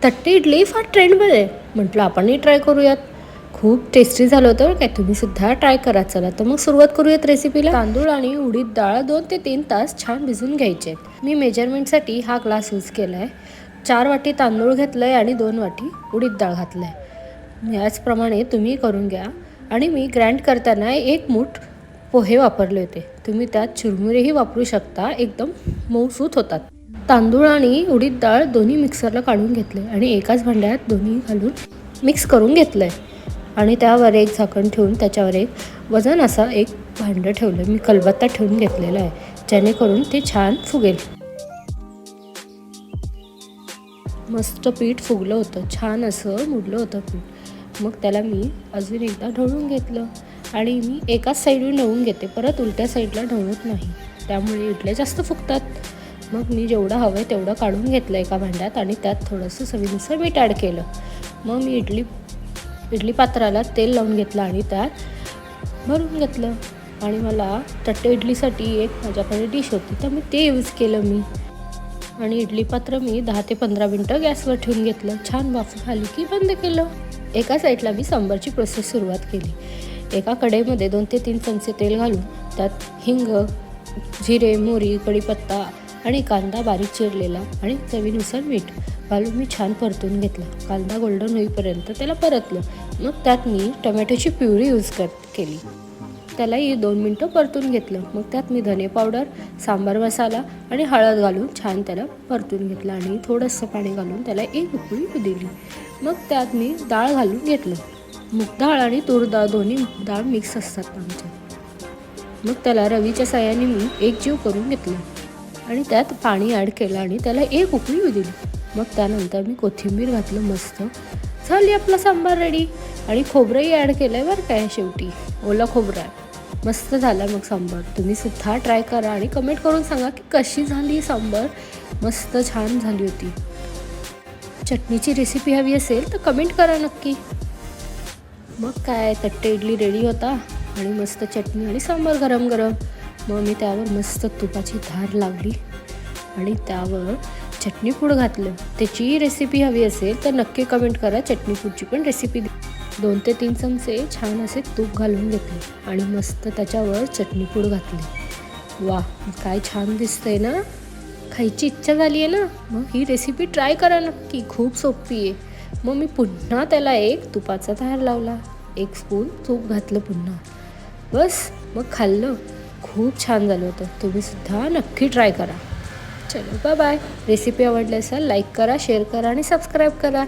तट्टी इडली फार ट्रेंडमध्ये आहे. म्हटलं आपणही ट्राय करूयात. खूप टेस्टी झालं होतं काय. तुम्ही सुद्धा ट्राय करा. चला तर मग सुरुवात करूयात रेसिपीला. तांदूळ आणि उडीद डाळ 2 ते 3 तास छान भिजून घ्यायचे. मी मेजरमेंटसाठी हा ग्लास यूज केला आहे. 4 वाटी तांदूळ घेतलं आहे आणि 2 वाटी उडीद डाळ घातलं आहे. याचप्रमाणे तुम्ही करून घ्या. आणि मी ग्राइंड करताना 1 मूठ पोहे वापरले होते. तुम्ही त्यात चुरमुरेही वापरू शकता. एकदम मऊसूत होतात. तांदूळ आणि उडीद डाळ दोन्ही मिक्सरला काढून घेतले आणि एकाच भांड्यात दोन्ही घालून मिक्स करून घेतलं आहे. आणि त्यावर एक झाकण ठेवून त्याच्यावर एक वजन असा एक भांडं ठेवलं. मी खलबत्ता ठेवून घेतलेला आहे, जेणेकरून ते छान फुगेल. मस्त पीठ फुगलं होतं, छान असं मुडलं होतं पीठ. मग त्याला मी अजून एकदा ढवळून घेतलं आणि मी एकाच साईडून ढवळून घेते, परत उलट्या साईडला ढवळत नाही, त्यामुळे इडल्या जास्त फुगतात. मग मी जेवढं हवं आहे तेवढं काढून घेतलं एका भांड्यात आणि त्यात थोडंसं चवीनुसार मीठ ॲड केलं. मग मी इडली पात्राला तेल लावून घेतलं आणि त्यात भरून घेतलं. आणि मला तट्टे इडलीसाठी एक माझ्याकडे डिश होती, तर मी ते यूज केलं मी. आणि इडली पात्र मी 10 ते 15 मिनटं गॅसवर ठेवून घेतलं. छान वाफ आली की बंद केलं. एका साईडला मी सांबारची प्रोसेस सुरुवात केली. एका कढईमध्ये 2 ते 3 चमचे तेल घालून त्यात हिंग, जिरे, मोहरी, कढीपत्ता आणि कांदा बारीक चिरलेला आणि चवीनुसार मीठ घालून मी छान परतून घेतला. कांदा गोल्डन होईपर्यंत त्याला परतलं. मग त्यात मी टोमॅटोची प्युरी यूज केली. त्यालाही 2 मिनटं परतून घेतलं. मग त्यात मी धने पावडर, सांबार मसाला आणि हळद घालून छान त्याला परतून घेतलं आणि थोडंसं पाणी घालून त्याला एक उकळी दिली. मग त्यात मी डाळ घालून घेतलं. मूग डाळ आणि तूर डाळ दोन्ही डाळ मिक्स असतात आमच्या. मग त्याला रवीच्या साहाय्याने मी एकजीव करून घेतलं आणि त्यात पाणी ॲड केलं आणि त्याला एक उकळी दिली. मग त्यानंतर मी कोथिंबीर घातलं. मस्त झाली आपला सांबार रेडी. आणि खोबरंही ॲड केलं आहे बरं काय, शेवटी ओला खोबरं आहे. मस्त झाला मग सांबार. तुम्ही सुद्धा ट्राय करा आणि कमेंट करून सांगा की कशी झाली सांबार. मस्त छान झाली होती. चटणीची रेसिपी हवी असेल तर कमेंट करा नक्की. मग काय, तट्टे इडली रेडी होता आणि मस्त चटणी आणि सांबार गरम गरम. मग मी त्यावर मस्त तुपाची धार लावली आणि त्यावर चटणीपूड घातलं. त्याची रेसिपी हवी असेल तर नक्की कमेंट करा. चटणीपूडची पण रेसिपी 2 ते 3 चमचे छान असे तूप घालून घेतले आणि मस्त त्याच्यावर चटणीपूड घातली. वा, काय छान दिसतंय ना. खायची इच्छा झाली आहे ना. मग ही रेसिपी ट्राय करा नक्की, खूप सोपी आहे. मग मी पुन्हा त्याला एक तुपाचा धार लावला, 1 स्पून तूप घातलं पुन्हा. बस मग खाल्लं. खूप छान झालं होतं. तुम्ही सुद्धा नक्की ट्राय करा. चलो बाय बाय. रेसिपी आवडली असेल लाईक करा, शेअर करा आणि सबस्क्राईब करा.